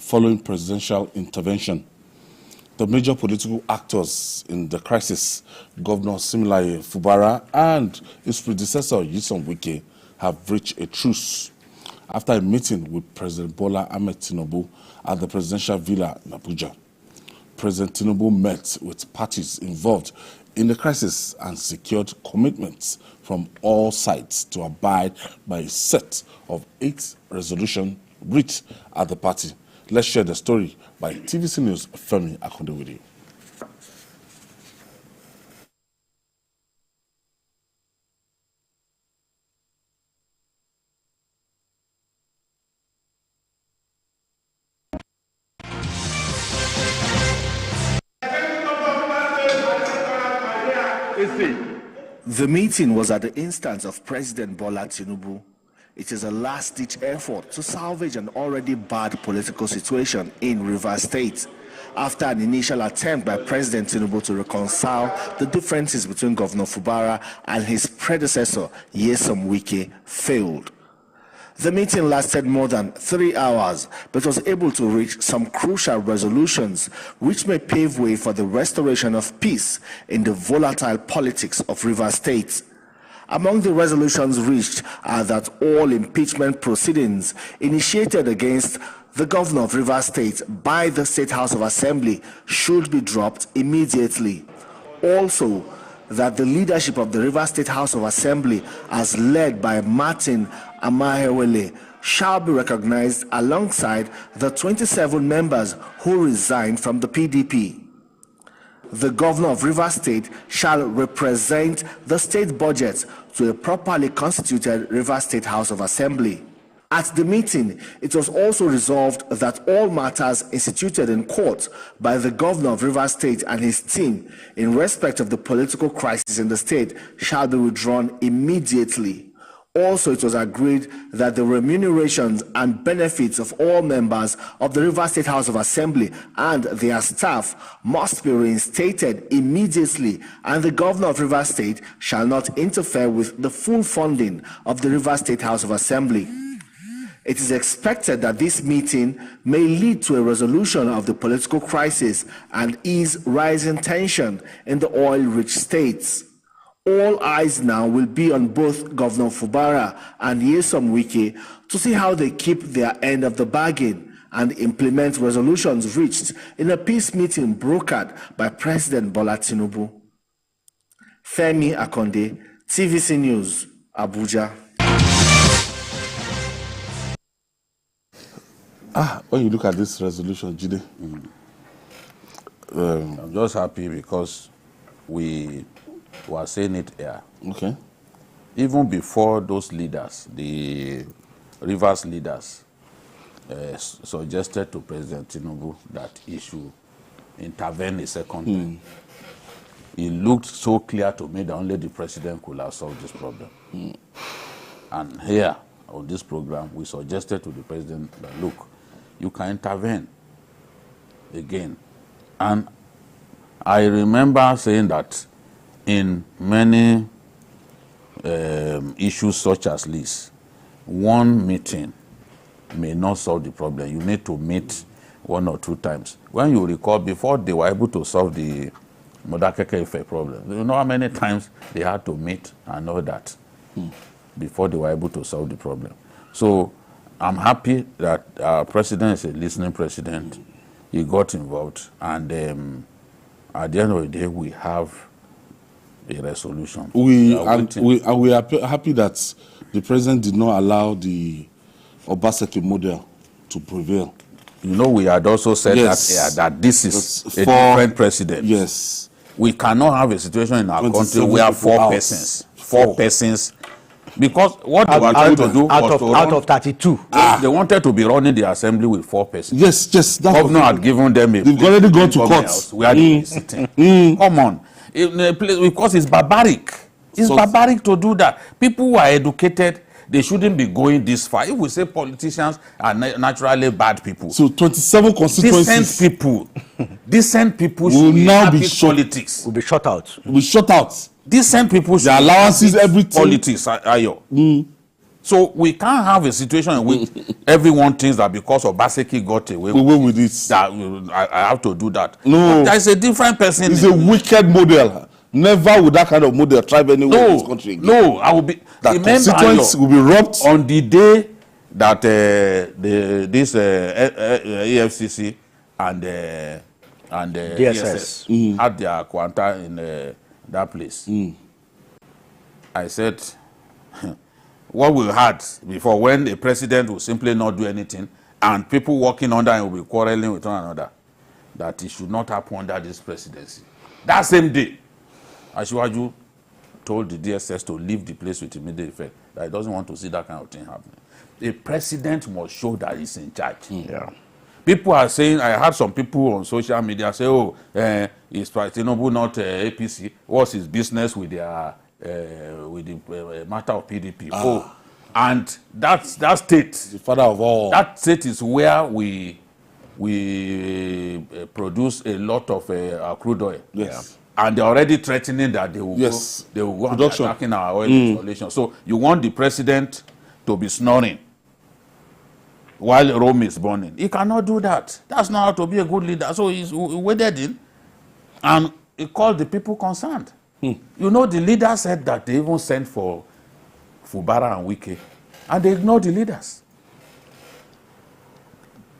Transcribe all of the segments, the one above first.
following presidential intervention. The major political actors in the crisis, Governor Siminalayi Fubara and his predecessor, Nyesom Wike, have reached a truce after a meeting with President Bola Tinubu at the presidential villa in Abuja. President Tinubu met with parties involved in the crisis and secured commitments from all sides to abide by a set of 8 resolutions reached at the party. Let's share the story by TVC News' Femi Akondewiri. The meeting was at the instance of President Bola Tinubu. It is a last-ditch effort to salvage an already bad political situation in Rivers State after an initial attempt by President Tinubu to reconcile the differences between Governor Fubara and his predecessor, Nyesom Wike, failed. The meeting lasted more than 3 hours, but was able to reach some crucial resolutions which may pave way for the restoration of peace in the volatile politics of Rivers State. Among the resolutions reached are that all impeachment proceedings initiated against the governor of Rivers State by the State House of Assembly should be dropped immediately. Also, that the leadership of the Rivers State House of Assembly, as led by Martin Amahewele, shall be recognized alongside the 27 members who resigned from the PDP. The governor of Rivers State shall represent the state budget to a properly constituted Rivers State House of Assembly. At the meeting, it was also resolved that all matters instituted in court by the governor of Rivers State and his team in respect of the political crisis in the state shall be withdrawn immediately. Also, it was agreed that the remunerations and benefits of all members of the Rivers State House of Assembly and their staff must be reinstated immediately, and the governor of Rivers State shall not interfere with the full funding of the Rivers State House of Assembly. It is expected that this meeting may lead to a resolution of the political crisis and ease rising tension in the oil-rich states. All eyes now will be on both Governor Fubara and Nyesom Wike to see how they keep their end of the bargain and implement resolutions reached in a peace meeting brokered by President Bola Tinubu. Femi Akonde, TVC News, Abuja. When you look at this resolution, Jide, I'm just happy because we were saying it here. Okay. Even before those leaders, the Rivers leaders, suggested to President Tinubu that he should intervene a second time, it looked so clear to me that only the president could have solved this problem. And here, on this program, we suggested to the president that, look, you can intervene again. And I remember saying that in many issues such as this, one meeting may not solve the problem. You need to meet 1 or 2 times. When you recall, before they were able to solve the Modakeke effect problem, you know how many times they had to meet and all that before they were able to solve the problem. So I'm happy that our president is a listening president. He got involved, and at the end of the day, we have a resolution. We are happy that the president did not allow the Obaseki model to prevail. You know, we had also said that this is a different precedent. Yes. We cannot have a situation in our country where 4 persons, 4 persons, because what they were trying to do was out of 32. They wanted to be running the assembly with 4 persons. Yes. The governor had given them a. They've already gone to court. We are sitting. Come on. In a place, because it's barbaric. It's barbaric to do that. People who are educated, they shouldn't be going this far. If we say politicians are naturally bad people, so 27 constituencies, decent people will should now be politics. Will be shut out. Will be shut out. Decent people should the allowances, everything. Politics, Ayo. So we can't have a situation in which everyone thinks that because Obaseki got away with it, that I have to do that. No. There is a different person. It's a wicked model. Never would that kind of model thrive anywhere in this country again. No, I will be. That constituents will be robbed. On the day that this EFCC and DSS had their quanta in that place, I said, what we had before, when the president will simply not do anything and people working under him will be quarreling with one another, that it should not happen under this presidency. That same day, Asiwaju told the DSS to leave the place with immediate effect, that he doesn't want to see that kind of thing happening. The president must show that he's in charge. Yeah. People are saying, I heard some people on social media say, oh, is President Tinubu not APC? What's his business with their with the matter of PDP? Oh, and that state, The father of all. that state is where we produce a lot of crude oil. Yes. And they're already threatening that they will Yes. go and Production. be attacking our oil installation. So you want the president to be snoring while Rome is burning. He cannot do that. That's not how to be a good leader. So he waded in and he called the people concerned. You know, the leader said that they even sent for Fubara and Wike, and they ignored the leaders.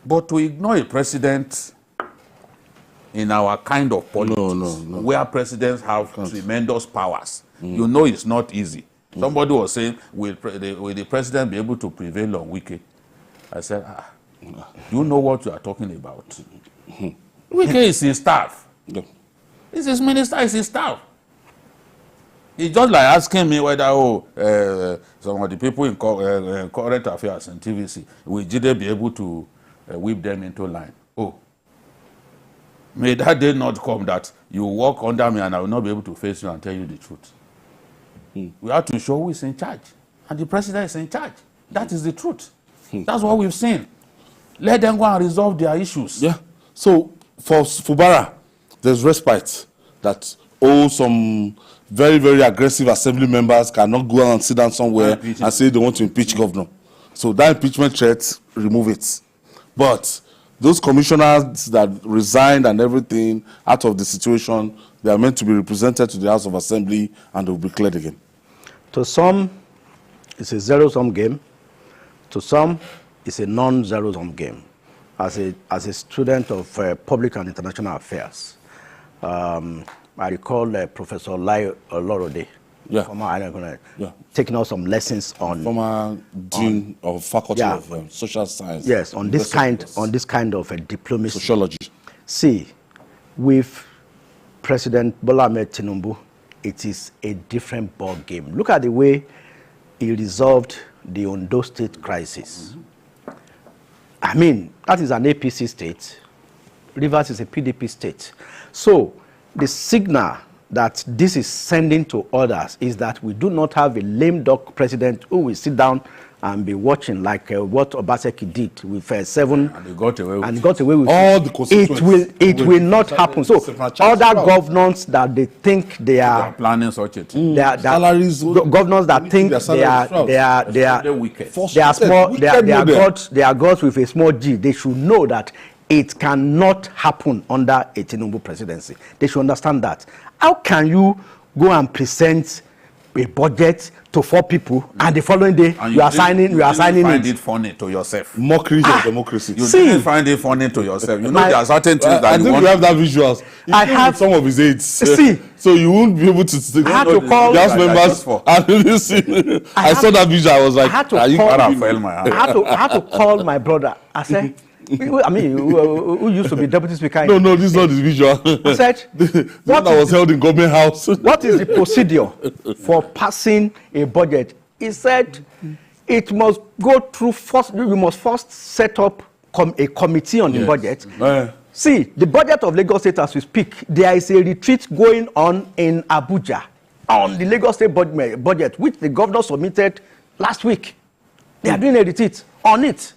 But to ignore a president in our kind of politics, where presidents have tremendous powers, you know it's not easy. Somebody was saying, will the president be able to prevail on Wike? I said, you know what you are talking about. Wike is his staff. Yeah. He's his minister, is his staff. It's just like asking me whether, some of the people in current affairs and TVC, will Jide be able to whip them into line? Oh, may that day not come that you walk under me and I will not be able to face you and tell you the truth. We have to show who is in charge. And the president is in charge. That is the truth. That's what we've seen. Let them go and resolve their issues. Yeah. So for Fubara, there's respite that some very, very aggressive assembly members cannot go and sit down somewhere and say they want to impeach governor. So that impeachment threat, remove it. But those commissioners that resigned and everything out of the situation, they are meant to be represented to the House of Assembly and they will be cleared again. To some, it's a zero-sum game. To some, it's a non-zero-sum game. As a student of public and international affairs, I recall Professor Lai Olorode, former taking out some lessons on former dean of Faculty of Social Science. Yes, on this kind of diplomacy. Sociology. See, with President Bola Tinubu, it is a different ball game. Look at the way he resolved the Ondo State crisis. I mean, that is an APC state. Rivers is a PDP state. So the signal that this is sending to others is that we do not have a lame duck president who will sit down and be watching like what Obaseki did with 7 And he got away with all the constituents. It will not happen. So other governors that they think they are planning such a thing. Salaries, governors that think they are gods with a small g, they should know that it cannot happen under a Tinubu presidency. They should understand that. How can you go and present a budget to 4 people and the following day you are signing find it funny to yourself? Mockery of democracy. You didn't find it funny to yourself. You know there are certain things that I think we have that visuals. I have some of his aides. See, so you won't be able to. I had to call the House members. I saw that visual. I was like, I had to call my brother. I said, I mean, who used to be deputy speaker? No, this is not the visual. I said, what was held in government house? What is the procedure for passing a budget? He said, it must go through first. We must first set up a committee on the budget. See, the budget of Lagos State as we speak, there is a retreat going on in Abuja on the Lagos State budget, which the governor submitted last week. They are doing a retreat on it.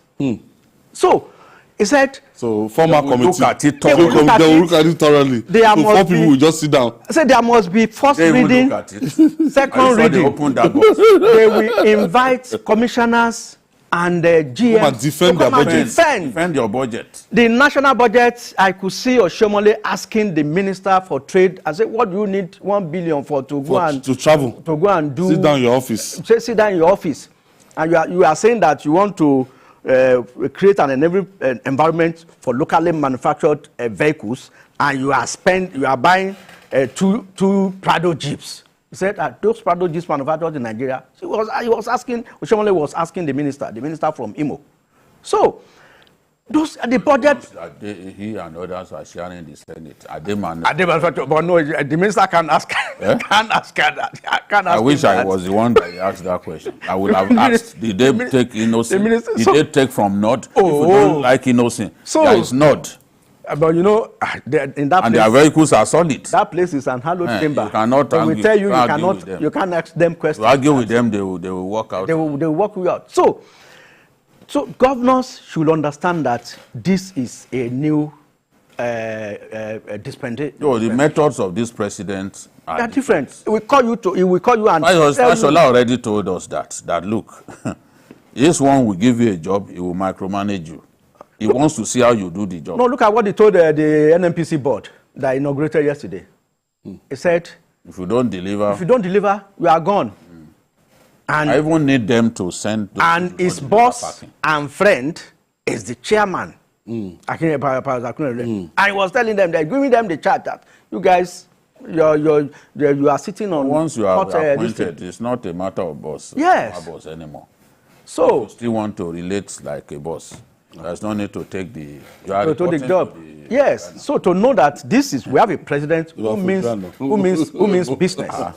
So, He said, So former will committee, look at it they thoroughly. will look at it thoroughly. There So must four people be- will just sit down. he said there must be first They will reading, look at it. second Are you sure they reading. opened that box? They will invite commissioners and GM Come and defend their budget. Defend your budget. The national budget. I could see Oshomole asking the minister for trade. I said, what do you need 1 billion for to go and To travel. to go and do? Sit down in your office. Sit down in your office, and you are saying that you want to create an environment for locally manufactured vehicles, and you are buying two Prado jeeps. He said that those Prado jeeps manufactured in Nigeria. He was asking, Oshomole was asking the minister from Imo. So those the budget. He and others are sharing the Senate. Are they man? But no, the minister can't ask. Eh? Can't ask that. I wish I was the one that asked that question. I would have asked, did they take innocent? Did they take from Nod? If you don't like innocent, So- there is Nod. But you know, in that And place, their vehicles are solid. that place is an hallowed chamber. You cannot They will argue- tell you argue with them. you can't ask them questions. To argue with them, they will walk out. They will work you out. So governors should understand that this is a new dispensation. No, the methods of this president are They're different. He will call you and Fashola already told us that look, this one will give you a job, he will micromanage you. He wants to see how you do the job. No, look at what he told the NNPC board that inaugurated yesterday. He said, If you don't deliver, if you don't deliver, you are gone. And I even need them to send. those and people his to the boss parking. and friend is the chairman. And he was telling them, they're giving them the charge that you guys, you are sitting on. Once you are hot, this appointed, thing. it's not a matter of boss. Yes. A boss anymore. So You still want to relate like a boss. There's no need to take the. You to are the reporting job. to the- Yes. So to know that this is we have a president who means business. No,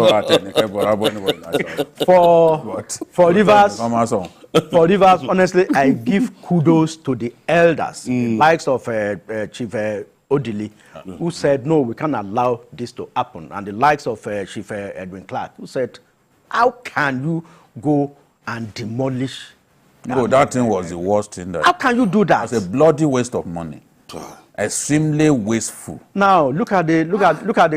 I technically, but I wouldn't- For Rivers, Come on, son. for Rivers, honestly, I give kudos to the elders, the likes of Chief Odili, who said, no, we can't allow this to happen. And the likes of Chief Edwin Clark, who said, how can you go and demolish? No, that thing was the worst thing. How can you do that? It's a bloody waste of money. Extremely wasteful. Now look at the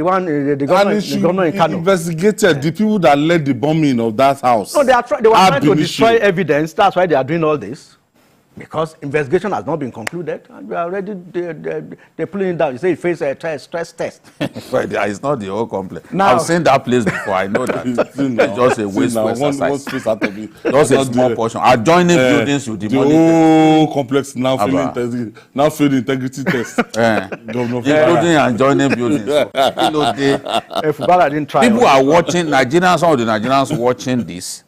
one the And governor, he the should governor in Kano. investigated the people that led the bombing of that house. No, they were trying to destroy Abinishi. evidence. That's why they are doing all this. Because investigation has not been concluded, and we are already they're pulling it down. You say you face a stress test. But it's not the whole complex. Now- I've seen that place before. I know that. It's just a wasteful exercise. One space out of it. Just a Not small the- portion. Adjoining buildings, you The demolish them. whole complex now Abba. failing integrity test. Governor Fubara. Including adjoining buildings. You know, Fubara didn't try. people are watching, Nigerians, some of the Nigerians watching this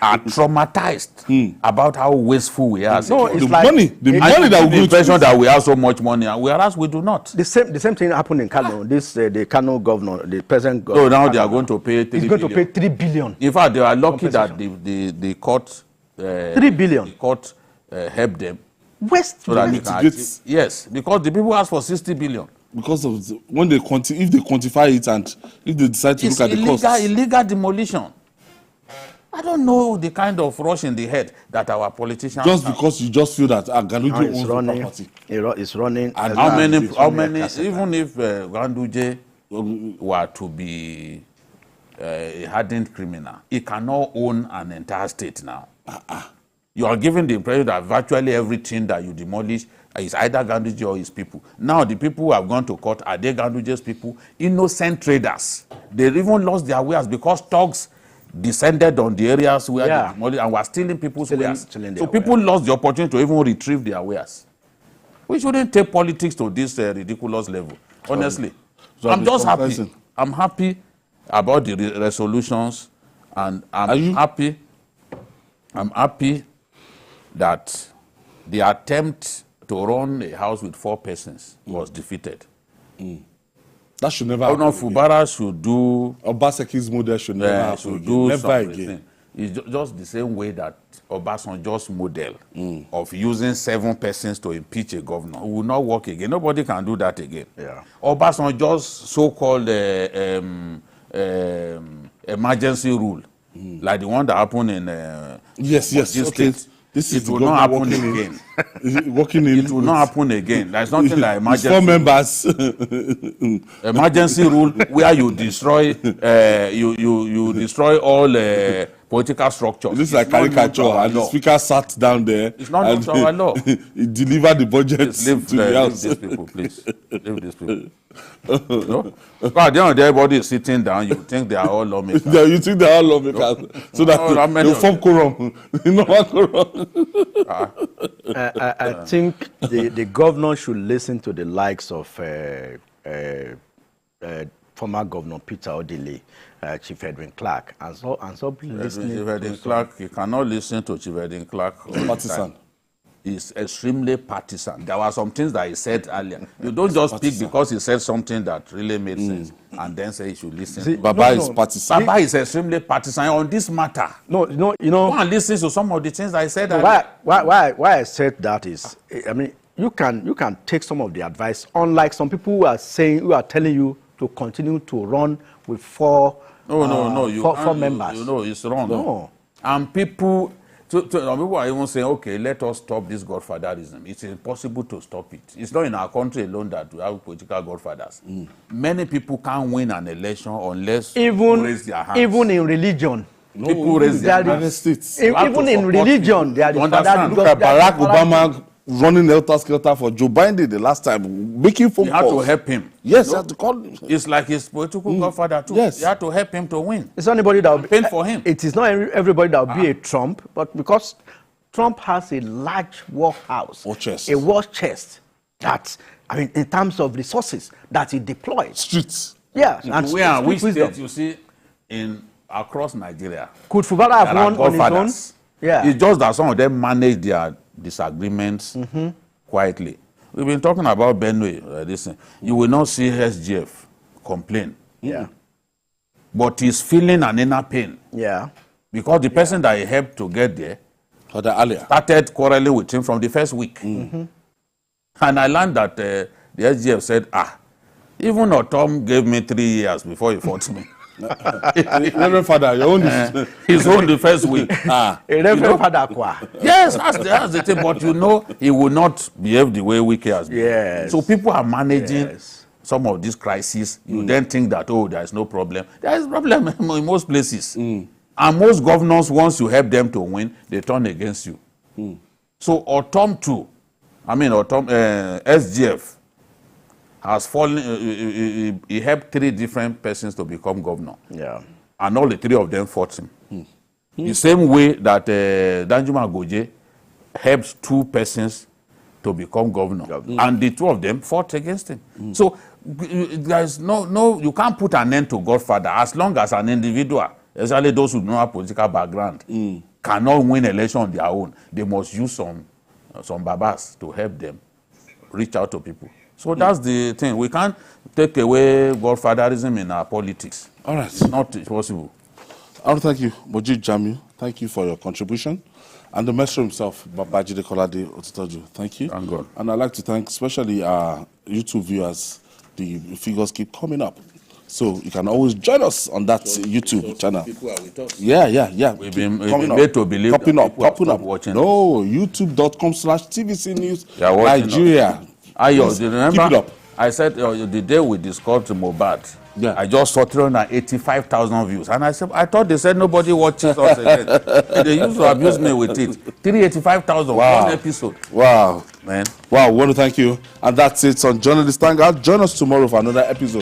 are traumatized about how wasteful we are. No, The it's like money that the we go to. impression that we have so much money, and whereas we do not. the same thing happened in Kano. This the Kano governor, the present So governor. now they are going to pay 3 He's going to billion. pay 3 billion. In fact, they are lucky that the court 3 billion. the court helped them Waste. so that they Waste. can Mitigate. achieve, yes, because the people asked for 60 billion. Because of when they if they quantify it and if they decide to It's look at the costs. illegal demolition. I don't know the kind of rush in the head that our politicians Just have. because you just feel that Ganduje Now owns it's the running. property. It's running. And How many? it's How only a many? cassette. Even if Ganduje were to be a hardened criminal, he cannot own an entire state now. You are giving the impression that virtually everything that you demolish is either Ganduje or his people. Now the people who have gone to court, are they Ganduje's people? Innocent traders. They even lost their wares because thugs descended on the areas where Yeah. they demolished and were stealing people's wares. stealing So their people lost the opportunity to even retrieve their wares. We shouldn't take politics to this ridiculous level. Honestly, So I'm just happy. confessing. I'm happy about the resolutions, and I'm happy. I'm happy that the attempt to run a house with 4 persons was defeated. That should never Governor happen again. Fubara should do. Obaseki's model should never happen Should again. do Never something. again. It's just the same way that Obasanjo's model of using 7 persons to impeach a governor will not work again. Nobody can do that again. Yeah. Obasanjo's so-called emergency rule, like the one that happened in Yes, Ogun okay. State, This is it the will not governor happen working again. Working in. It will not happen again. There's nothing like It's emergency. 4 members. Emergency rule where you destroy you destroy all political structures. This is like It's not known to caricature, our and the law. speaker sat down there. It's not known and to our law. he delivered the budget Please leave, to the leave house. these people, please. Leave these people. No? Because at the end of the day, everybody is sitting down. You think they are all lawmakers. Yeah, you think they're all lawmakers, so that how many they of form quorum. You know what quorum? I think the governor should listen to the likes of former Governor Peter Odili, Chief Edwin Clark, and so listening. Chief Edwin Clark, you cannot listen to Chief Edwin Clark. Partisan. He's extremely partisan. There were some things that he said earlier. You don't just speak because he said something that really made sense and then say you should listen. See, Baba is partisan. Baba is extremely partisan on this matter. No, you Go know and listen to some of the things that I said earlier. why I said that is, I mean, you can take some of the advice, unlike some people who are telling you to continue to run with four members. You know, it's wrong. No. And people, some people are even saying, okay, let us stop this godfatherism. It's impossible to stop it. It's not in our country alone that we have political godfathers. Many people can't win an election unless people raise their hands. Even in religion. People raise their United hands. States. have to Even in support religion, people. there is You understand? Look at Barack Obama running helter-skelter for Joe Biden the last time, making phone You have to calls. help him. Yes, you have to call him. It's like his political godfather too. Yes. You have to help him to win. It's not anybody that will Campaign for him. It is not everybody that will be a Trump, but because Trump has a large war house, War chest. a war chest that, I mean, in terms of resources that he deploys. Streets. Yeah, and Where and which wisdom. state you see across Nigeria? Could Fubara have There are won on his own? godfathers. Yeah. It's just that some of them manage their disagreements quietly. We've been talking about Benue. Listen, you will not see SGF complain, Yeah. but he's feeling an inner pain Yeah. because the person that he helped to get there started quarreling with him from the first week. And I learned that the SGF said, even Otom gave me 3 years before he fought me. Reverend Father, your own is... His own the first week. A Reverend Father Kwa. Yes, that's the thing. But you know, he will not behave the way Wike has behaved. Yes. So people are managing Yes. some of these crises. You then think that, oh, there is no problem. There is problem in most places. And most governors, once you help them to win, they turn against you. So Otom too, SGF has fallen, he helped 3 different persons to become governor. Yeah. And all the 3 of them fought him. The same way that Danjuma Goje helped 2 persons to become governor. And the 2 of them fought against him. So there's no, you can't put an end to Godfather as long as an individual, especially those who don't have political background, cannot win election on their own. They must use some babas to help them reach out to people. So that's the thing. We can't take away godfatherism in our politics. All right. It's not possible. I want to thank you, Moji Jamiu. Thank you for your contribution. And the maestro himself, Babajide Kolade Otitoju. Thank you. Thank God. And I'd like to thank especially our YouTube viewers. The figures keep coming up. So you can always join us on that YouTube channel. People are with us. Yeah. We've been Coming up. made to believe Popping that up, people have popping stopped up. watching No, youtube.com/TVC News They are watching Nigeria. Ayo, Please, remember? keep it up. I said the day we discussed Mohbad, Yeah. I just saw 385,000 views. And I thought they said nobody watches us again. They used to abuse me with it. 385,000, Wow. one episode. Wow. Man. Wow, we want to thank you. And that's it on Journalist Hangout. Join us tomorrow for another episode.